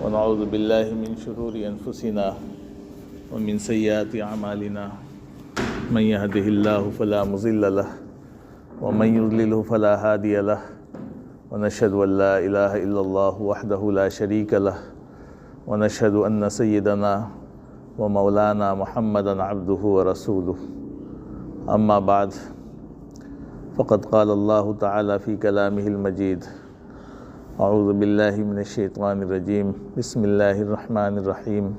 ونعوذ بالله من شرور أنفسنا ومن سيئات أعمالنا من يهده الله فلا مضل له ومن يضلله فلا هادي له ونشهد أن لا إله إلا الله وحده لا شريك له ونشهد أن سيدنا ومولانا محمدا عبده ورسوله أما بعد فقد قال الله تعالى في كلامه المجيد اعوذ باللہ من الشیطان الرجیم بسم اللہ الرحمن الرحیم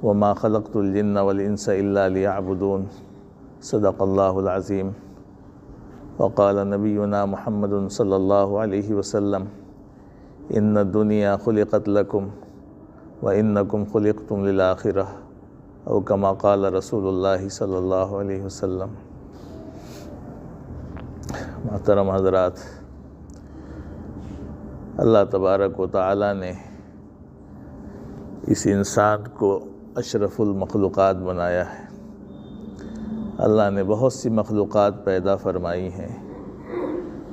وما خلقت الجن والانس الا لیعبدون صدق اللہ العظیم وقال نبینا محمد صلی اللہ علیہ وسلم ان الدنیا خلقت لکم وانکم خلقتم للآخرہ او کما قال رسول اللہ صلی اللہ علیہ وسلم۔ محترم حضرات، اللہ تبارک و تعالیٰ نے اس انسان کو اشرف المخلوقات بنایا ہے۔ اللہ نے بہت سی مخلوقات پیدا فرمائی ہیں،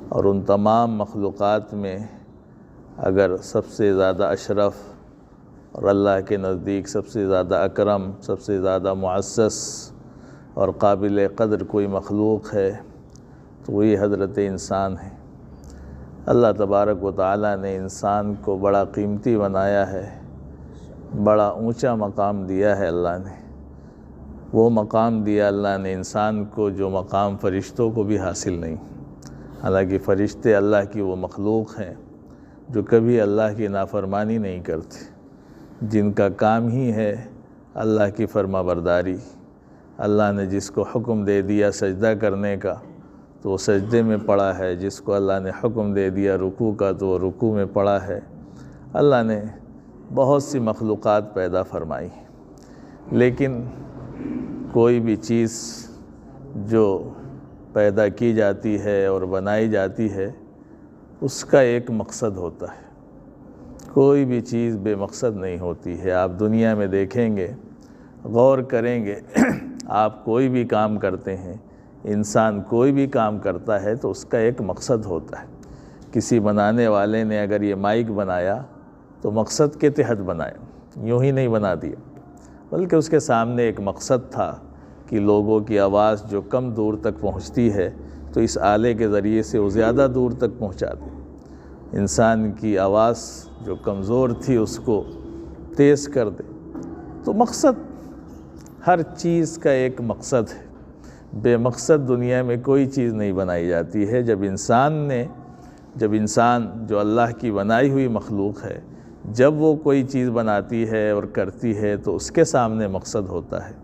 اور ان تمام مخلوقات میں اگر سب سے زیادہ اشرف اور اللہ کے نزدیک سب سے زیادہ اکرم، سب سے زیادہ معزز اور قابل قدر کوئی مخلوق ہے تو وہی حضرت انسان ہے۔ اللہ تبارک و تعالیٰ نے انسان کو بڑا قیمتی بنایا ہے، بڑا اونچا مقام دیا ہے۔ اللہ نے وہ مقام دیا اللہ نے انسان کو جو مقام فرشتوں کو بھی حاصل نہیں۔ حالانکہ فرشتے اللہ کی وہ مخلوق ہیں جو کبھی اللہ کی نافرمانی نہیں کرتے، جن کا کام ہی ہے اللہ کی فرما برداری۔ اللہ نے جس کو حکم دے دیا سجدہ کرنے کا تو وہ سجدے میں پڑا ہے، جس کو اللہ نے حکم دے دیا رکوع کا تو وہ رکوع میں پڑا ہے۔ اللہ نے بہت سی مخلوقات پیدا فرمائی، لیکن کوئی بھی چیز جو پیدا کی جاتی ہے اور بنائی جاتی ہے اس کا ایک مقصد ہوتا ہے۔ کوئی بھی چیز بے مقصد نہیں ہوتی ہے۔ آپ دنیا میں دیکھیں گے، غور کریں گے، آپ کوئی بھی کام کرتے ہیں، انسان کوئی بھی کام کرتا ہے تو اس کا ایک مقصد ہوتا ہے۔ کسی بنانے والے نے اگر یہ مائک بنایا تو مقصد کے تحت بنایا، یوں ہی نہیں بنا دیا، بلکہ اس کے سامنے ایک مقصد تھا کہ لوگوں کی آواز جو کم دور تک پہنچتی ہے تو اس آلے کے ذریعے سے وہ زیادہ دور تک پہنچا دے، انسان کی آواز جو کمزور تھی اس کو تیز کر دے۔ تو مقصد، ہر چیز کا ایک مقصد ہے۔ بے مقصد دنیا میں کوئی چیز نہیں بنائی جاتی ہے۔ جب انسان جو اللہ کی بنائی ہوئی مخلوق ہے، جب وہ کوئی چیز بناتی ہے اور کرتی ہے تو اس کے سامنے مقصد ہوتا ہے۔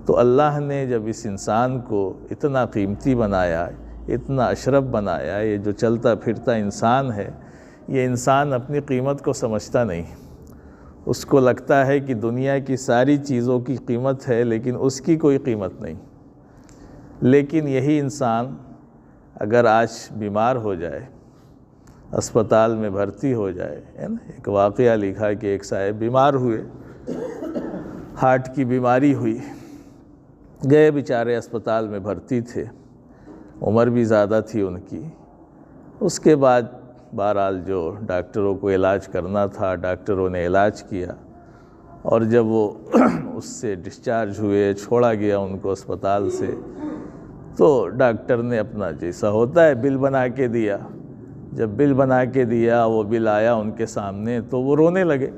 تو اللہ نے جب اس انسان کو اتنا قیمتی بنایا، اتنا اشرف بنایا، یہ جو چلتا پھرتا انسان ہے، یہ انسان اپنی قیمت کو سمجھتا نہیں۔ اس کو لگتا ہے کہ دنیا کی ساری چیزوں کی قیمت ہے لیکن اس کی کوئی قیمت نہیں۔ لیکن یہی انسان اگر آج بیمار ہو جائے، اسپتال میں بھرتی ہو جائے، ایک واقعہ لکھا کہ ایک صاحب بیمار ہوئے، ہارٹ کی بیماری ہوئی، گئے بیچارے اسپتال میں بھرتی تھے، عمر بھی زیادہ تھی ان کی۔ اس کے بعد بہرحال جو ڈاکٹروں کو علاج کرنا تھا، ڈاکٹروں نے علاج کیا، اور جب وہ اس سے ڈسچارج ہوئے، چھوڑا گیا ان کو اسپتال سے، تو ڈاکٹر نے اپنا جیسا ہوتا ہے بل بنا کے دیا۔ جب بل بنا کے دیا، وہ بل آیا ان کے سامنے تو وہ رونے لگے۔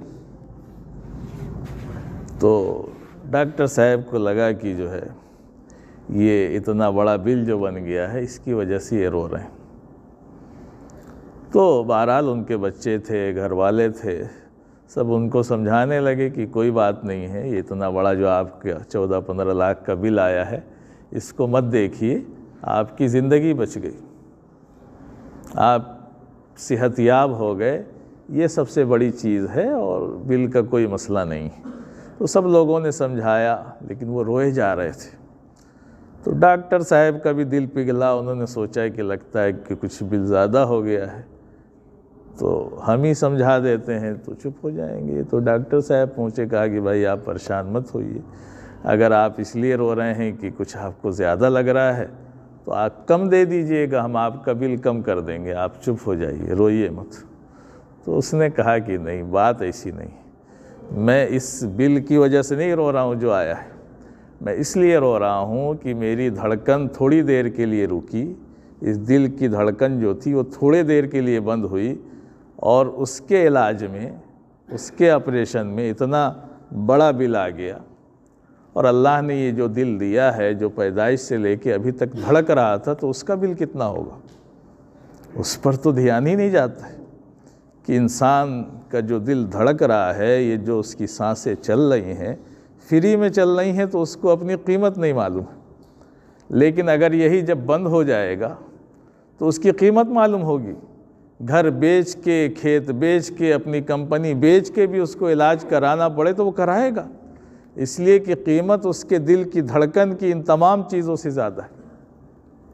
تو ڈاکٹر صاحب کو لگا کہ جو ہے یہ اتنا بڑا بل جو بن گیا ہے اس کی وجہ سے یہ رو رہے ہیں۔ تو بہرحال ان کے بچے تھے، گھر والے تھے، سب ان کو سمجھانے لگے کہ کوئی بات نہیں ہے، یہ اتنا بڑا جو آپ کا 14-15 لاکھ کا بل آیا ہے اس کو مت دیکھیے، آپ کی زندگی بچ گئی، آپ صحت یاب ہو گئے، یہ سب سے بڑی چیز ہے، اور بل کا کوئی مسئلہ نہیں۔ تو سب لوگوں نے سمجھایا لیکن وہ روئے جا رہے تھے۔ تو ڈاکٹر صاحب کا بھی دل پگھلا، انہوں نے سوچا کہ لگتا ہے کہ کچھ بل زیادہ ہو گیا ہے تو ہم ہی سمجھا دیتے ہیں تو چپ ہو جائیں گے۔ تو ڈاکٹر صاحب پہنچے، کہا کہ بھائی آپ پریشان مت ہوئیے، اگر آپ اس لیے رو رہے ہیں کہ کچھ آپ کو زیادہ لگ رہا ہے تو آپ کم دے دیجئے گا، ہم آپ کا بل کم کر دیں گے، آپ چپ ہو جائیے، روئیے مت۔ تو اس نے کہا کہ نہیں، بات ایسی نہیں، میں اس بل کی وجہ سے نہیں رو رہا ہوں جو آیا ہے، میں اس لیے رو رہا ہوں کہ میری دھڑکن تھوڑی دیر کے لیے رکی، اس دل کی دھڑکن جو تھی وہ تھوڑے دیر کے لیے بند ہوئی، اور اس کے علاج میں، اس کے آپریشن میں اتنا بڑا بل آ گیا، اور اللہ نے یہ جو دل دیا ہے جو پیدائش سے لے کے ابھی تک دھڑک رہا تھا، تو اس کا بل کتنا ہوگا؟ اس پر تو دھیان ہی نہیں جاتا ہے کہ انسان کا جو دل دھڑک رہا ہے، یہ جو اس کی سانسیں چل رہی ہیں، فری میں چل رہی ہیں، تو اس کو اپنی قیمت نہیں معلوم ہے۔ لیکن اگر یہی جب بند ہو جائے گا تو اس کی قیمت معلوم ہوگی۔ گھر بیچ کے، کھیت بیچ کے، اپنی کمپنی بیچ کے بھی اس کو علاج کرانا پڑے تو وہ کرائے گا، اس لیے کہ قیمت اس کے دل کی دھڑکن کی ان تمام چیزوں سے زیادہ ہے۔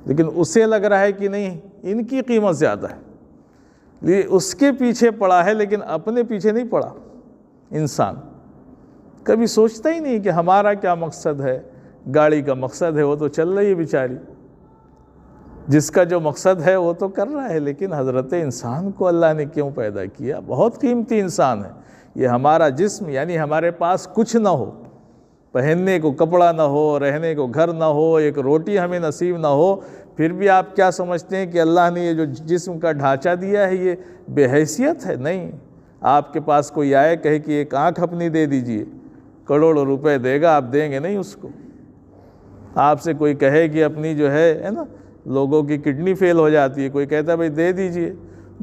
لیکن اسے لگ رہا ہے کہ نہیں، ان کی قیمت زیادہ ہے، اس کے پیچھے پڑا ہے، لیکن اپنے پیچھے نہیں پڑا۔ انسان کبھی سوچتا ہی نہیں کہ ہمارا کیا مقصد ہے، گاڑی کا مقصد ہے وہ تو چل رہی ہے بیچاری، جس کا جو مقصد ہے وہ تو کر رہا ہے، لیکن حضرت انسان کو اللہ نے کیوں پیدا کیا؟ بہت قیمتی انسان ہے یہ ہمارا جسم، یعنی ہمارے پاس کچھ نہ ہو، پہننے کو کپڑا نہ ہو، رہنے کو گھر نہ ہو، ایک روٹی ہمیں نصیب نہ ہو، پھر بھی آپ کیا سمجھتے ہیں کہ اللہ نے یہ جو جسم کا ڈھانچہ دیا ہے یہ بے حیثیت ہے؟ نہیں، آپ کے پاس کوئی آئے کہے کہ ایک آنکھ اپنی دے دیجئے، کروڑوں روپے دے گا، آپ دیں گے نہیں اس کو۔ آپ سے کوئی کہے کہ اپنی جو ہے نا، لوگوں کی کڈنی فیل ہو جاتی ہے، کوئی کہتا ہے بھائی دے دیجئے،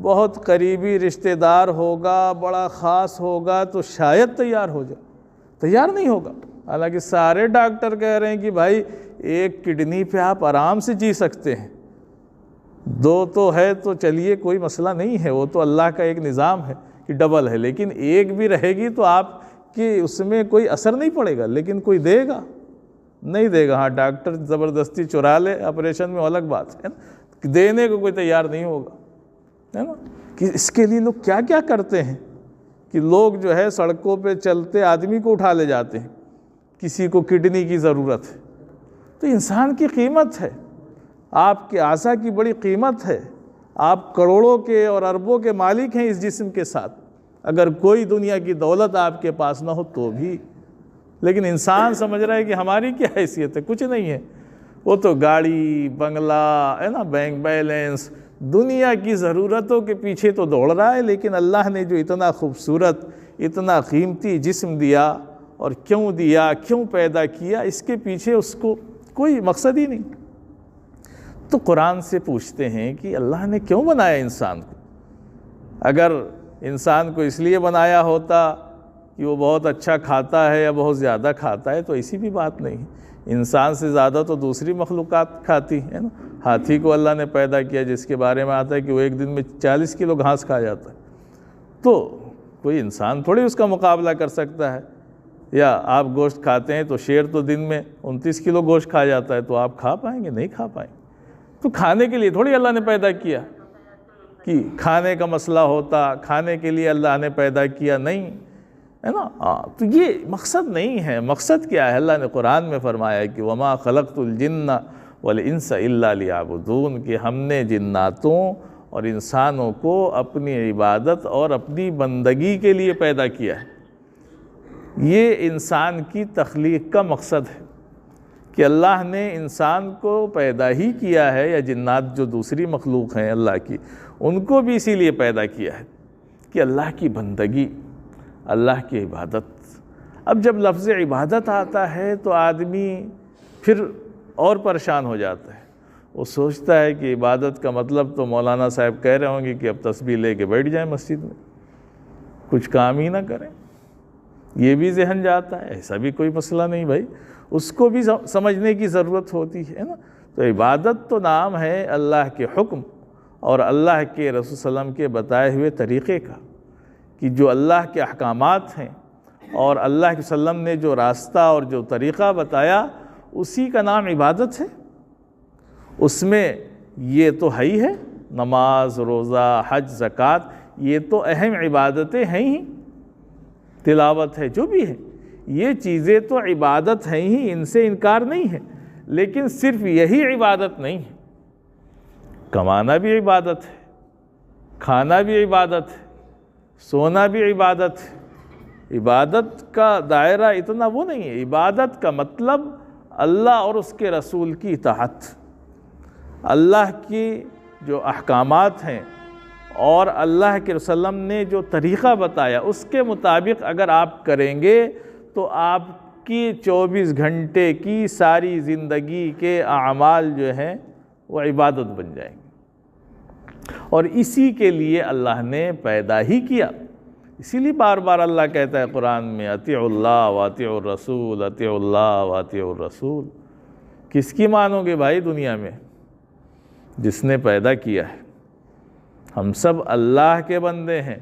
بہت قریبی رشتہ دار ہوگا، بڑا خاص ہوگا تو شاید تیار ہو جائے، تیار نہیں ہوگا۔ حالانکہ سارے ڈاکٹر کہہ رہے ہیں کہ بھائی ایک کڈنی پہ آپ آرام سے جی سکتے ہیں، دو تو ہے تو چلیے کوئی مسئلہ نہیں ہے، وہ تو اللہ کا ایک نظام ہے کہ ڈبل ہے، لیکن ایک بھی رہے گی تو آپ کی اس میں کوئی اثر نہیں پڑے گا۔ لیکن کوئی دے گا نہیں دے گا، ہاں ڈاکٹر زبردستی چرا لے آپریشن میں الگ بات ہے نا، دینے کو کوئی تیار نہیں ہوگا، ہے نا۔ کہ اس کے لیے لوگ کیا کیا کرتے ہیں کہ لوگ جو ہے سڑکوں پہ چلتے آدمی کو اٹھا لے جاتے ہیں، کسی کو کڈنی کی ضرورت ہے۔ تو انسان کی قیمت ہے، آپ کے اعضاء کی بڑی قیمت ہے، آپ کروڑوں کے اور اربوں کے مالک ہیں اس جسم کے ساتھ، اگر کوئی دنیا کی دولت آپ کے پاس نہ ہو تو بھی۔ لیکن انسان سمجھ رہا ہے کہ ہماری کیا حیثیت ہے، کچھ نہیں ہے، وہ تو گاڑی، بنگلہ ہے نا، بینک بیلنس، دنیا کی ضرورتوں کے پیچھے تو دوڑ رہا ہے۔ لیکن اللہ نے جو اتنا خوبصورت، اتنا قیمتی جسم دیا، اور کیوں دیا، کیوں پیدا کیا، اس کے پیچھے اس کو کوئی مقصد ہی نہیں۔ تو قرآن سے پوچھتے ہیں کہ اللہ نے کیوں بنایا انسان کو؟ اگر انسان کو اس لیے بنایا ہوتا کہ وہ بہت اچھا کھاتا ہے یا بہت زیادہ کھاتا ہے تو ایسی بھی بات نہیں۔ انسان سے زیادہ تو دوسری مخلوقات کھاتی ہے نا۔ ہاتھی کو اللہ نے پیدا کیا جس کے بارے میں آتا ہے کہ وہ ایک دن میں 40 کلو گھاس کھا جاتا ہے، تو کوئی انسان تھوڑی اس کا مقابلہ کر سکتا ہے۔ یا آپ گوشت کھاتے ہیں تو شیر تو دن میں 29 کلو گوشت کھا جاتا ہے، تو آپ کھا پائیں گے؟ نہیں کھا پائیں گے۔ تو کھانے کے لیے تھوڑی اللہ نے پیدا کیا کہ کھانے کا مسئلہ ہوتا، کھانے کے لیے اللہ نے پیدا کیا، نہیں ہے نا۔ تو یہ مقصد نہیں ہے۔ مقصد کیا ہے؟ اللہ نے قرآن میں فرمایا کہ وَمَا خَلَقْتُ الْجِنَّ وَالْإِنسَ إِلَّا لِيَعْبُدُونَ، کہ ہم نے جناتوں اور انسانوں کو اپنی عبادت اور اپنی بندگی کے لیے پیدا کیا ہے۔ یہ انسان کی تخلیق کا مقصد ہے کہ اللہ نے انسان کو پیدا ہی کیا ہے، یا جنات جو دوسری مخلوق ہیں اللہ کی، ان کو بھی اسی لیے پیدا کیا ہے کہ اللہ کی بندگی، اللہ کی عبادت۔ اب جب لفظ عبادت آتا ہے تو آدمی پھر اور پریشان ہو جاتا ہے، وہ سوچتا ہے کہ عبادت کا مطلب تو مولانا صاحب کہہ رہے ہوں گے کہ اب تسبیح لے کے بیٹھ جائیں مسجد میں، کچھ کام ہی نہ کریں، یہ بھی ذہن جاتا ہے۔ ایسا بھی کوئی مسئلہ نہیں بھائی، اس کو بھی سمجھنے کی ضرورت ہوتی ہے نا۔ تو عبادت تو نام ہے اللہ کے حکم اور اللہ کے رسول صلی اللہ علیہ وسلم کے بتائے ہوئے طریقے کا، کہ جو اللہ کے احکامات ہیں اور اللہ کے وسلم نے جو راستہ اور جو طریقہ بتایا، اسی کا نام عبادت ہے۔ اس میں یہ تو ہے ہی ہے، نماز، روزہ، حج، زکوٰۃ، یہ تو اہم عبادتیں ہیں ہی، تلاوت ہے، جو بھی ہے، یہ چیزیں تو عبادت ہیں ہی، ان سے انکار نہیں ہے۔ لیکن صرف یہی عبادت نہیں ہے، کمانا بھی عبادت ہے، کھانا بھی عبادت ہے، سونا بھی عبادت ہے۔ عبادت کا دائرہ اتنا وہ نہیں ہے، عبادت کا مطلب اللہ اور اس کے رسول کی اطاعت، اللہ کی جو احکامات ہیں اور اللہ کے وسلم نے جو طریقہ بتایا اس کے مطابق اگر آپ کریں گے تو آپ کی 24 گھنٹے کی ساری زندگی کے اعمال جو ہیں وہ عبادت بن جائیں گے، اور اسی کے لیے اللہ نے پیدا ہی کیا۔ اسی لیے بار بار اللہ کہتا ہے قرآن میں اطیعوا اللہ واطیعوا الرسول، اطیعوا اللہ واطیعوا الرسول۔ کس کی مانو گے بھائی دنیا میں؟ جس نے پیدا کیا ہے۔ ہم سب اللہ کے بندے ہیں،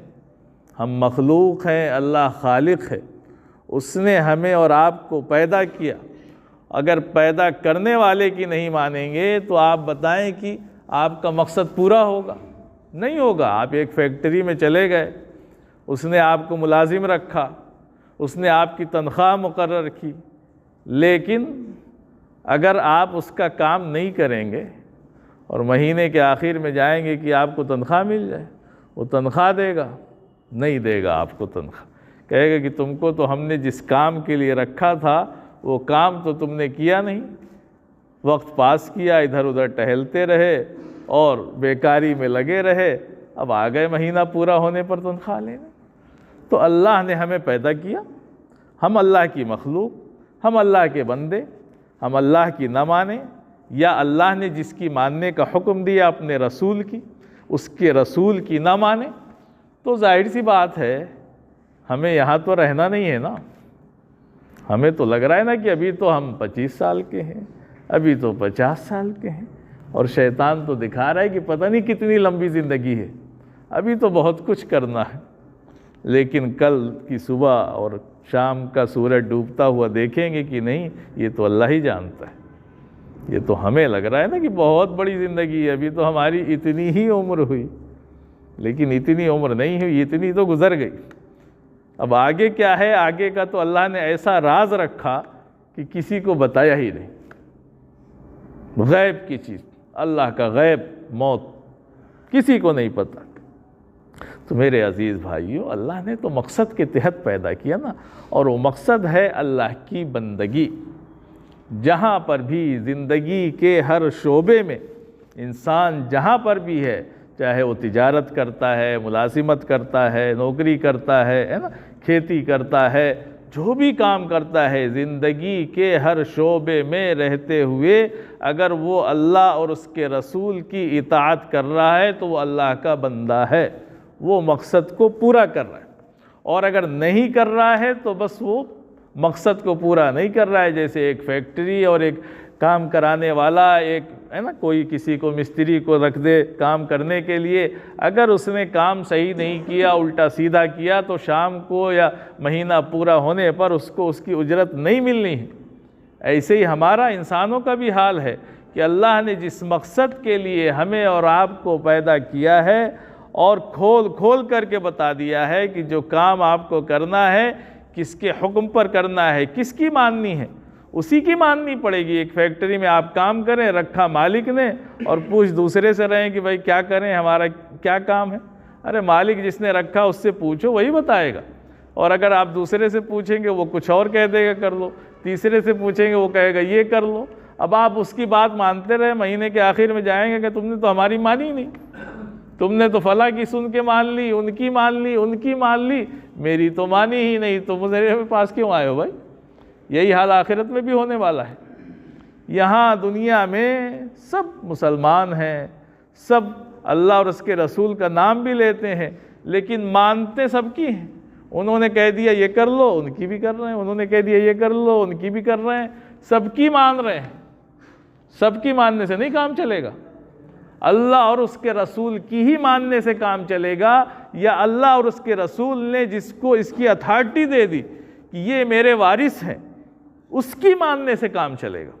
ہم مخلوق ہیں، اللہ خالق ہے، اس نے ہمیں اور آپ کو پیدا کیا۔ اگر پیدا کرنے والے کی نہیں مانیں گے تو آپ بتائیں کہ آپ کا مقصد پورا ہوگا؟ نہیں ہوگا۔ آپ ایک فیکٹری میں چلے گئے، اس نے آپ کو ملازم رکھا، اس نے آپ کی تنخواہ مقرر کی، لیکن اگر آپ اس کا کام نہیں کریں گے اور مہینے کے آخر میں جائیں گے کہ آپ کو تنخواہ مل جائے، وہ تنخواہ دے گا؟ نہیں دے گا آپ کو تنخواہ۔ کہے گا کہ تم کو تو ہم نے جس کام کے لیے رکھا تھا وہ کام تو تم نے کیا نہیں، وقت پاس کیا، ادھر ادھر ٹہلتے رہے اور بیکاری میں لگے رہے، اب آ گئے مہینہ پورا ہونے پر تنخواہ لینے۔ تو اللہ نے ہمیں پیدا کیا، ہم اللہ کی مخلوق، ہم اللہ کے بندے، ہم اللہ کی نہ مانیں، یا اللہ نے جس کی ماننے کا حکم دیا اپنے رسول کی، اس کے رسول کی نہ مانیں، تو ظاہر سی بات ہے ہمیں یہاں تو رہنا نہیں ہے نا۔ ہمیں تو لگ رہا ہے نا کہ ابھی تو ہم 25 سال کے ہیں، ابھی تو 50 سال کے ہیں، اور شیطان تو دکھا رہا ہے کہ پتہ نہیں کتنی لمبی زندگی ہے، ابھی تو بہت کچھ کرنا ہے۔ لیکن کل کی صبح اور شام کا سورج ڈوبتا ہوا دیکھیں گے کہ نہیں، یہ تو اللہ ہی جانتا ہے۔ یہ تو ہمیں لگ رہا ہے نا کہ بہت بڑی زندگی ہے، ابھی تو ہماری اتنی ہی عمر ہوئی، لیکن اتنی عمر نہیں ہوئی، اتنی تو گزر گئی۔ اب آگے کیا ہے؟ آگے کا تو اللہ نے ایسا راز رکھا کہ کسی کو بتایا ہی نہیں۔ غیب کی چیز، اللہ کا غیب، موت، کسی کو نہیں پتہ۔ تو میرے عزیز بھائیو، اللہ نے تو مقصد کے تحت پیدا کیا نا، اور وہ مقصد ہے اللہ کی بندگی۔ جہاں پر بھی زندگی کے ہر شعبے میں انسان جہاں پر بھی ہے، چاہے وہ تجارت کرتا ہے، ملازمت کرتا ہے، نوکری کرتا ہے نا، کھیتی کرتا ہے، جو بھی کام کرتا ہے، زندگی کے ہر شعبے میں رہتے ہوئے اگر وہ اللہ اور اس کے رسول کی اطاعت کر رہا ہے تو وہ اللہ کا بندہ ہے، وہ مقصد کو پورا کر رہا ہے۔ اور اگر نہیں کر رہا ہے تو بس وہ مقصد کو پورا نہیں کر رہا ہے۔ جیسے ایک فیکٹری اور ایک کام کرانے والا، ایک ہے نا، کوئی کسی کو مستری کو رکھ دے کام کرنے کے لیے، اگر اس نے کام صحیح نہیں کیا، الٹا سیدھا کیا، تو شام کو یا مہینہ پورا ہونے پر اس کو اس کی اجرت نہیں ملنی ہے۔ ایسے ہی ہمارا انسانوں کا بھی حال ہے کہ اللہ نے جس مقصد کے لیے ہمیں اور آپ کو پیدا کیا ہے اور کھول کھول کر کے بتا دیا ہے کہ جو کام آپ کو کرنا ہے، کس کے حکم پر کرنا ہے، کس کی ماننی ہے، اسی کی ماننی پڑے گی۔ ایک فیکٹری میں آپ کام کریں، رکھا مالک نے، اور پوچھ دوسرے سے رہیں کہ بھائی کیا کریں، ہمارا کیا کام ہے؟ ارے مالک جس نے رکھا اس سے پوچھو، وہی بتائے گا۔ اور اگر آپ دوسرے سے پوچھیں گے وہ کچھ اور کہہ دے گا کر لو، تیسرے سے پوچھیں گے وہ کہے گا یہ کر لو۔ اب آپ اس کی بات مانتے رہے، مہینے کے آخر میں جائیں گے کہ تم نے تو ہماری مانی نہیں، تم نے تو فلاں کی سن کے مان لی، ان کی مان لی، ان کی مان لی، میری تو مانی ہی نہیں، تو میرے پاس کیوں آئے ہو بھائی؟ یہی حال آخرت میں بھی ہونے والا ہے۔ یہاں دنیا میں سب مسلمان ہیں، سب اللہ اور اس کے رسول کا نام بھی لیتے ہیں، لیکن مانتے سب کی ہیں۔ انہوں نے کہہ دیا یہ کر لو، ان کی بھی کر رہے ہیں، انہوں نے کہہ دیا یہ کر لو، ان کی بھی کر رہے ہیں، سب کی مان رہے ہیں۔ سب کی ماننے سے نہیں کام چلے گا، اللہ اور اس کے رسول کی ہی ماننے سے کام چلے گا، یا اللہ اور اس کے رسول نے جس کو اس کی اتھارٹی دے دی کہ یہ میرے وارث ہیں، اس کی ماننے سے کام چلے گا۔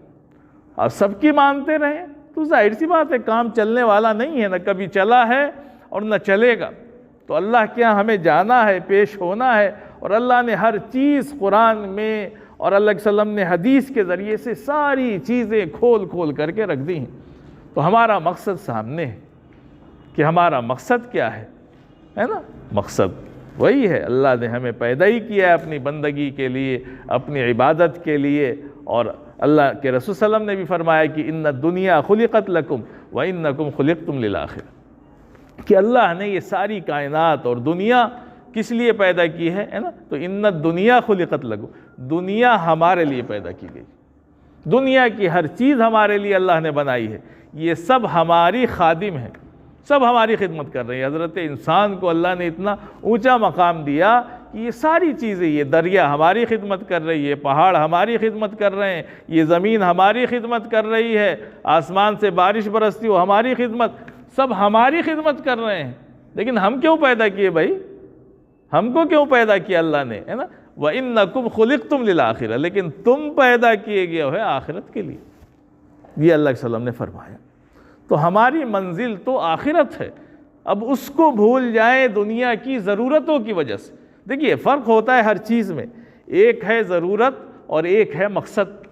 اور سب کی مانتے رہیں تو ظاہر سی بات ہے کام چلنے والا نہیں ہے، نہ کبھی چلا ہے اور نہ چلے گا۔ تو اللہ کے یہاں ہمیں جانا ہے، پیش ہونا ہے، اور اللہ نے ہر چیز قرآن میں اور اللہ کے وسلم نے حدیث کے ذریعے سے ساری چیزیں کھول کھول کر کے رکھ دی ہیں۔ تو ہمارا مقصد سامنے ہے کہ ہمارا مقصد کیا ہے نا؟ مقصد وہی ہے، اللہ نے ہمیں پیدا ہی کیا ہے اپنی بندگی کے لیے، اپنی عبادت کے لیے۔ اور اللہ کے رسول صلی اللہ علیہ وسلم نے بھی فرمایا کہ ان الدنیا خلقت لکم وانکم خلقتم للآخرہ، کہ اللہ نے یہ ساری کائنات اور دنیا کس لیے پیدا کی ہے نا؟ تو ان الدنیا خلقت لکم، دنیا ہمارے لیے پیدا کی گئی، دنیا کی ہر چیز ہمارے لیے اللہ نے بنائی ہے، یہ سب ہماری خادم ہیں، سب ہماری خدمت کر رہے ہیں۔ حضرت انسان کو اللہ نے اتنا اونچا مقام دیا کہ یہ ساری چیزیں، یہ دریا ہماری خدمت کر رہی ہے، پہاڑ ہماری خدمت کر رہے ہیں، یہ زمین ہماری خدمت کر رہی ہے، آسمان سے بارش برستی ہو ہماری خدمت، سب ہماری خدمت کر رہے ہیں۔ لیکن ہم کیوں پیدا کیے بھائی؟ ہم کو کیوں پیدا کیا اللہ نے، ہے نا؟ وَإِنَّكُمْ خُلِقْتُمْ لِلْآخِرَةِ، لیکن تم پیدا کیے گئے ہو آخرت کے لیے، یہ اللہ کے وسلم نے فرمایا۔ تو ہماری منزل تو آخرت ہے، اب اس کو بھول جائیں دنیا کی ضرورتوں کی وجہ سے۔ دیکھیے فرق ہوتا ہے ہر چیز میں، ایک ہے ضرورت اور ایک ہے مقصد۔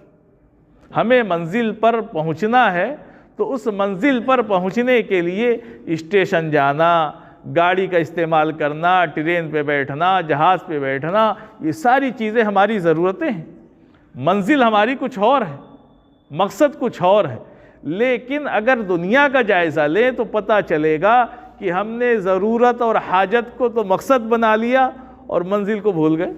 ہمیں منزل پر پہنچنا ہے تو اس منزل پر پہنچنے کے لیے اسٹیشن جانا، گاڑی کا استعمال کرنا، ٹرین پہ بیٹھنا، جہاز پہ بیٹھنا، یہ ساری چیزیں ہماری ضرورتیں ہیں۔ منزل ہماری کچھ اور ہے، مقصد کچھ اور ہے۔ لیکن اگر دنیا کا جائزہ لیں تو پتہ چلے گا کہ ہم نے ضرورت اور حاجت کو تو مقصد بنا لیا اور منزل کو بھول گئے۔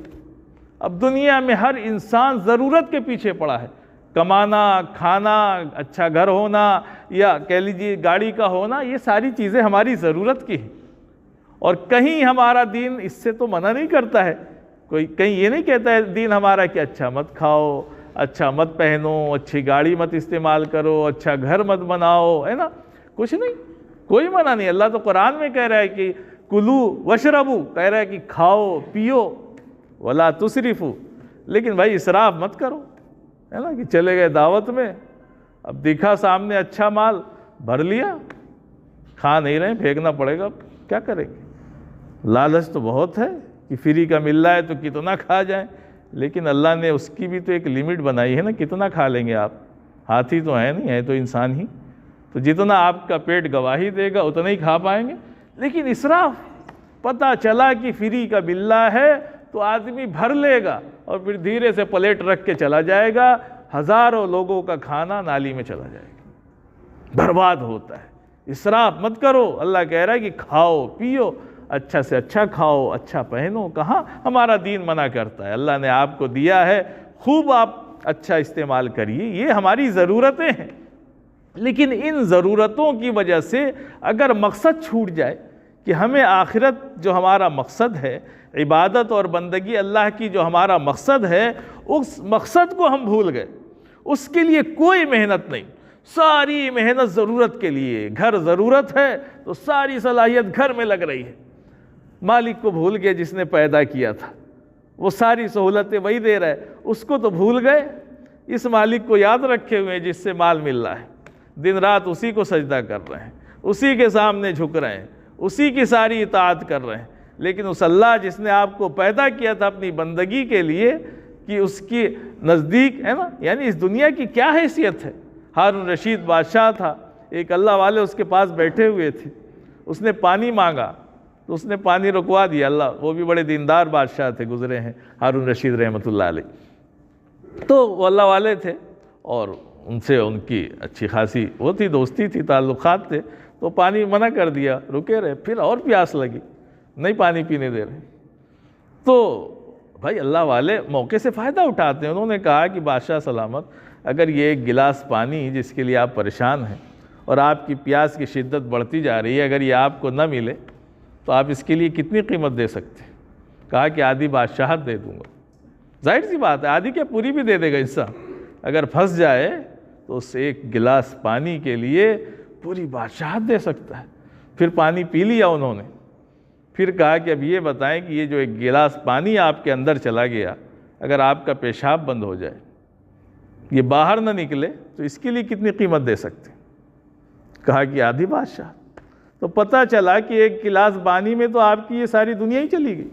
اب دنیا میں ہر انسان ضرورت کے پیچھے پڑا ہے، کمانا، کھانا، اچھا گھر ہونا، یا کہہ لیجیے گاڑی کا ہونا، یہ ساری چیزیں ہماری ضرورت کی ہیں۔ اور کہیں ہمارا دین اس سے تو منع نہیں کرتا ہے، کوئی کہیں یہ نہیں کہتا ہے دین ہمارا کہ اچھا مت کھاؤ، اچھا مت پہنو، اچھی گاڑی مت استعمال کرو، اچھا گھر مت بناؤ، ہے نا؟ کچھ نہیں، کوئی منع نہیں۔ اللہ تو قرآن میں کہہ رہا ہے کہ کلو وشربو، کہہ رہا ہے کہ کھاؤ پیو، ولا تسرفو، لیکن بھائی اسراف مت کرو، ہے نا؟ کہ چلے گئے دعوت میں، اب دیکھا سامنے اچھا مال، بھر لیا، کھا نہیں رہے، پھینکنا پڑے گا، اب کیا کریں گے؟ لالچ تو بہت ہے کہ فری کا مل رہا ہے تو کتنا کھا جائیں، لیکن اللہ نے اس کی بھی تو ایک لمٹ بنائی ہے نا، کتنا کھا لیں گے آپ؟ ہاتھی تو ہے نہیں، ہے تو انسان ہی، تو جتنا آپ کا پیٹ گواہی دے گا اتنا ہی کھا پائیں گے۔ لیکن اسراف، پتہ چلا کہ فری کا بلا ہے تو آدمی بھر لے گا اور پھر دھیرے سے پلیٹ رکھ کے چلا جائے گا، ہزاروں لوگوں کا کھانا نالی میں چلا جائے گا، برباد ہوتا ہے۔ اسراف مت کرو، اللہ کہہ رہا ہے کہ کھاؤ پیو، اچھا سے اچھا کھاؤ، اچھا پہنو، کہاں ہمارا دین منع کرتا ہے؟ اللہ نے آپ کو دیا ہے، خوب آپ اچھا استعمال کریے، یہ ہماری ضرورتیں ہیں۔ لیکن ان ضرورتوں کی وجہ سے اگر مقصد چھوٹ جائے کہ ہمیں آخرت جو ہمارا مقصد ہے، عبادت اور بندگی اللہ کی جو ہمارا مقصد ہے، اس مقصد کو ہم بھول گئے، اس کے لیے کوئی محنت نہیں، ساری محنت ضرورت کے لیے، گھر ضرورت ہے تو ساری صلاحیت گھر میں لگ رہی ہے، مالک کو بھول گئے جس نے پیدا کیا تھا، وہ ساری سہولتیں وہی دے رہا ہے، اس کو تو بھول گئے، اس مالک کو یاد رکھے ہوئے جس سے مال مل رہا ہے، دن رات اسی کو سجدہ کر رہے ہیں، اسی کے سامنے جھک رہے ہیں، اسی کی ساری اطاعت کر رہے ہیں۔ لیکن اس اللہ جس نے آپ کو پیدا کیا تھا اپنی بندگی کے لیے، کہ اس کی نزدیک، ہے نا، یعنی اس دنیا کی کیا حیثیت ہے؟ ہارون رشید بادشاہ تھا، ایک اللہ والے اس کے پاس بیٹھے ہوئے تھے، اس نے پانی مانگا تو اس نے پانی رکوا دیا، اللہ، وہ بھی بڑے دیندار بادشاہ تھے، گزرے ہیں ہارون رشید رحمۃ اللہ علیہ، تو وہ اللہ والے تھے اور ان سے ان کی اچھی خاصی وہ تھی، دوستی تھی، تعلقات تھے، تو پانی منع کر دیا، رکے رہے، پھر اور پیاس لگی، نہیں پانی پینے دے رہے، تو بھائی اللہ والے موقع سے فائدہ اٹھاتے ہیں، انہوں نے کہا کہ بادشاہ سلامت، اگر یہ ایک گلاس پانی جس کے لیے آپ پریشان ہیں اور آپ کی پیاس کی شدت بڑھتی جا رہی ہے، اگر یہ آپ کو نہ ملے تو آپ اس کے لیے کتنی قیمت دے سکتے ہیں؟ کہا کہ آدھی بادشاہت دے دوں گا۔ ظاہر سی بات ہے، آدھی کیا پوری بھی دے دے گا انسان، اگر پھنس جائے تو اس ایک گلاس پانی کے لیے پوری بادشاہت دے سکتا ہے۔ پھر پانی پی لیا انہوں نے، پھر کہا کہ اب یہ بتائیں کہ یہ جو ایک گلاس پانی آپ کے اندر چلا گیا، اگر آپ کا پیشاب بند ہو جائے، یہ باہر نہ نکلے تو اس کے لیے کتنی قیمت دے سکتے؟ کہا کہ آدھی بادشاہ۔ تو پتہ چلا کہ ایک گلاس پانی میں تو آپ کی یہ ساری دنیا ہی چلی گئی۔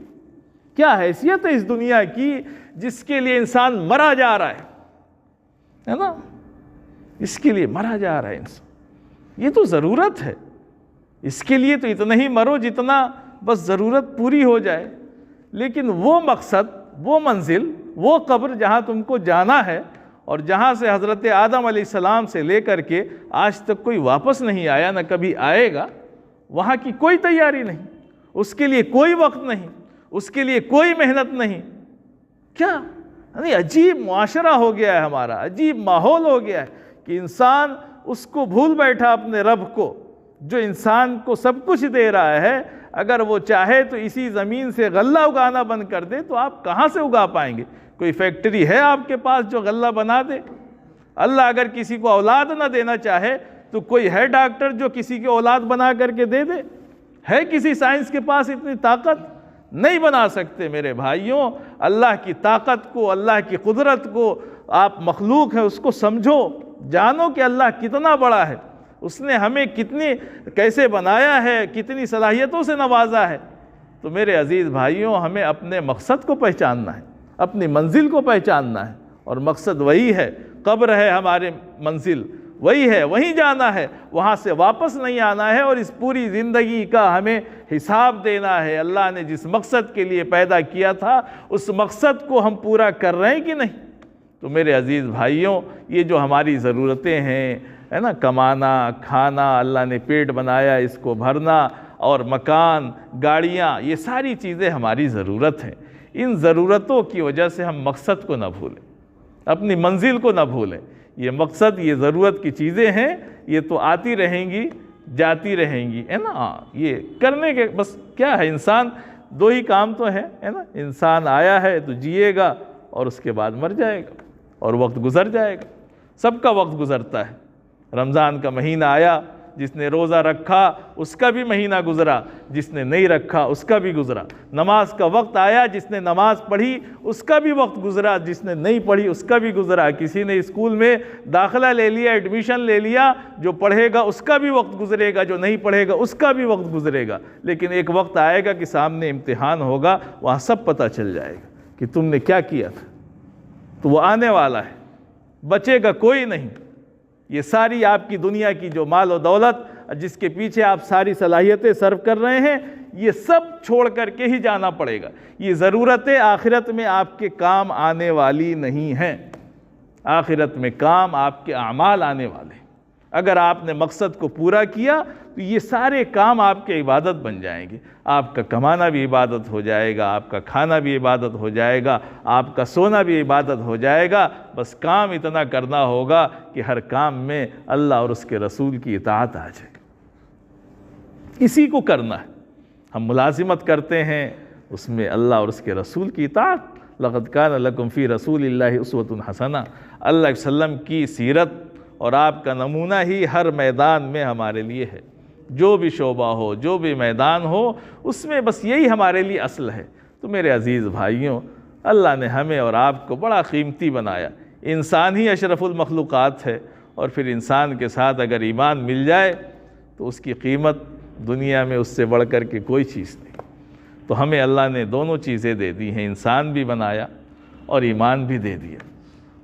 کیا حیثیت ہے اس دنیا کی جس کے لیے انسان مرا جا رہا ہے نا؟ اس کے لیے مرا جا رہا ہے انسان، یہ تو ضرورت ہے، اس کے لیے تو اتنا ہی مرو جتنا بس ضرورت پوری ہو جائے، لیکن وہ مقصد، وہ منزل، وہ قبر جہاں تم کو جانا ہے اور جہاں سے حضرت آدم علیہ السلام سے لے کر کے آج تک کوئی واپس نہیں آیا، نہ کبھی آئے گا، وہاں کی کوئی تیاری نہیں، اس کے لیے کوئی وقت نہیں، اس کے لیے کوئی محنت نہیں. کیا یعنی عجیب معاشرہ ہو گیا ہے ہمارا، عجیب ماحول ہو گیا ہے کہ انسان اس کو بھول بیٹھا اپنے رب کو جو انسان کو سب کچھ دے رہا ہے. اگر وہ چاہے تو اسی زمین سے غلہ اگانا بند کر دے تو آپ کہاں سے اگا پائیں گے؟ کوئی فیکٹری ہے آپ کے پاس جو غلہ بنا دے؟ اللہ اگر کسی کو اولاد نہ دینا چاہے تو کوئی ہے ڈاکٹر جو کسی کی اولاد بنا کر کے دے دے؟ ہے کسی سائنس کے پاس اتنی طاقت؟ نہیں بنا سکتے میرے بھائیوں. اللہ کی طاقت کو، اللہ کی قدرت کو، آپ مخلوق ہیں اس کو سمجھو، جانو کہ اللہ کتنا بڑا ہے، اس نے ہمیں کیسے بنایا ہے، کتنی صلاحیتوں سے نوازا ہے. تو میرے عزیز بھائیوں، ہمیں اپنے مقصد کو پہچاننا ہے، اپنی منزل کو پہچاننا ہے، اور مقصد وہی ہے. قبر ہے ہمارے منزل، وہی ہے، وہیں جانا ہے، وہاں سے واپس نہیں آنا ہے، اور اس پوری زندگی کا ہمیں حساب دینا ہے. اللہ نے جس مقصد کے لیے پیدا کیا تھا اس مقصد کو ہم پورا کر رہے ہیں کہ نہیں؟ تو میرے عزیز بھائیوں، یہ جو ہماری ضرورتیں ہیں، ہے نا، کمانا، کھانا، اللہ نے پیٹ بنایا اس کو بھرنا، اور مکان، گاڑیاں، یہ ساری چیزیں ہماری ضرورت ہیں. ان ضرورتوں کی وجہ سے ہم مقصد کو نہ بھولیں، اپنی منزل کو نہ بھولیں. یہ مقصد، یہ ضرورت کی چیزیں ہیں، یہ تو آتی رہیں گی، جاتی رہیں گی، ہے نا. یہ کرنے کے بس کیا ہے، انسان دو ہی کام تو ہے نا. انسان آیا ہے تو جیے گا اور اس کے بعد مر جائے گا اور وقت گزر جائے گا. سب کا وقت گزرتا ہے. رمضان کا مہینہ آیا، جس نے روزہ رکھا اس کا بھی مہینہ گزرا، جس نے نہیں رکھا اس کا بھی گزرا. نماز کا وقت آیا، جس نے نماز پڑھی اس کا بھی وقت گزرا، جس نے نہیں پڑھی اس کا بھی گزرا. کسی نے اسکول میں داخلہ لے لیا، ایڈمیشن لے لیا، جو پڑھے گا اس کا بھی وقت گزرے گا، جو نہیں پڑھے گا اس کا بھی وقت گزرے گا. لیکن ایک وقت آئے گا کہ سامنے امتحان ہوگا، وہاں سب پتہ چل جائے گا کہ تم نے کیا کیا تھا. تو وہ آنے والا ہے، بچے گا کوئی نہیں. یہ ساری آپ کی دنیا کی جو مال و دولت جس کے پیچھے آپ ساری صلاحیتیں صرف کر رہے ہیں، یہ سب چھوڑ کر کے ہی جانا پڑے گا. یہ ضرورتیں آخرت میں آپ کے کام آنے والی نہیں ہیں. آخرت میں کام آپ کے اعمال آنے والے ہیں. اگر آپ نے مقصد کو پورا کیا تو یہ سارے کام آپ کے عبادت بن جائیں گے. آپ کا کمانا بھی عبادت ہو جائے گا، آپ کا کھانا بھی عبادت ہو جائے گا، آپ کا سونا بھی عبادت ہو جائے گا. بس کام اتنا کرنا ہوگا کہ ہر کام میں اللہ اور اس کے رسول کی اطاعت آ جائے. اسی کو کرنا ہے. ہم ملازمت کرتے ہیں، اس میں اللہ اور اس کے رسول کی اطاعت. لَقَدْ كَانَ لَكُمْ فِي رَسُولِ اللَّهِ أُسْوَةٌ حَسَنَةٌ. اللہ علیہ وسلم کی سیرت اور آپ کا نمونہ ہی ہر میدان میں ہمارے لیے ہے. جو بھی شعبہ ہو، جو بھی میدان ہو، اس میں بس یہی ہمارے لیے اصل ہے. تو میرے عزیز بھائیوں، اللہ نے ہمیں اور آپ کو بڑا قیمتی بنایا. انسان ہی اشرف المخلوقات ہے، اور پھر انسان کے ساتھ اگر ایمان مل جائے تو اس کی قیمت دنیا میں اس سے بڑھ کر کے کوئی چیز نہیں. تو ہمیں اللہ نے دونوں چیزیں دے دی ہیں، انسان بھی بنایا اور ایمان بھی دے دیا،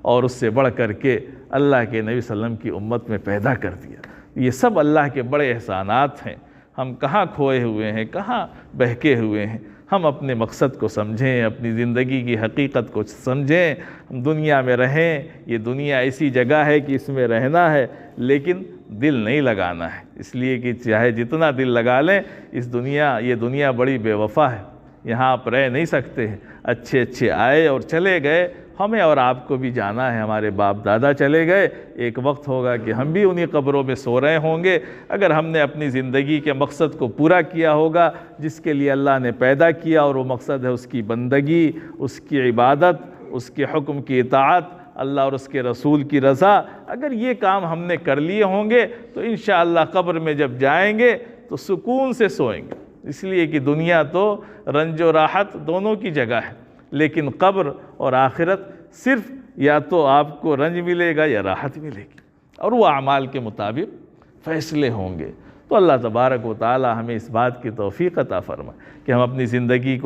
اور اس سے بڑھ کر کے اللہ کے نبی صلی اللہ علیہ وسلم کی امت میں پیدا کر دیا. یہ سب اللہ کے بڑے احسانات ہیں. ہم کہاں کھوئے ہوئے ہیں، کہاں بہکے ہوئے ہیں. ہم اپنے مقصد کو سمجھیں، اپنی زندگی کی حقیقت کو سمجھیں. ہم دنیا میں رہیں. یہ دنیا ایسی جگہ ہے کہ اس میں رہنا ہے، لیکن دل نہیں لگانا ہے. اس لیے کہ چاہے جتنا دل لگا لیں، یہ دنیا بڑی بے وفا ہے. یہاں آپ رہ نہیں سکتے ہیں. اچھے آئے اور چلے گئے. ہمیں اور آپ کو بھی جانا ہے. ہمارے باپ دادا چلے گئے، ایک وقت ہوگا کہ ہم بھی انہی قبروں میں سو رہے ہوں گے. اگر ہم نے اپنی زندگی کے مقصد کو پورا کیا ہوگا جس کے لیے اللہ نے پیدا کیا، اور وہ مقصد ہے اس کی بندگی، اس کی عبادت، اس کے حکم کی اطاعت، اللہ اور اس کے رسول کی رضا، اگر یہ کام ہم نے کر لیے ہوں گے تو انشاءاللہ قبر میں جب جائیں گے تو سکون سے سوئیں گے. اس لیے کہ دنیا تو رنج و راحت دونوں کی جگہ ہے، لیکن قبر اور آخرت صرف یا تو آپ کو رنج ملے گا یا راحت ملے گی، اور وہ اعمال کے مطابق فیصلے ہوں گے. تو اللہ تبارک و تعالی ہمیں اس بات کی توفیق عطا فرمائے کہ ہم اپنی زندگی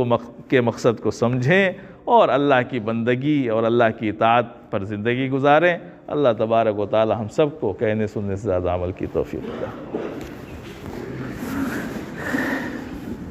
کے مقصد کو سمجھیں اور اللہ کی بندگی اور اللہ کی اطاعت پر زندگی گزاریں. اللہ تبارک و تعالی ہم سب کو کہنے سننے سے زیادہ عمل کی توفیق عطا فرمائے.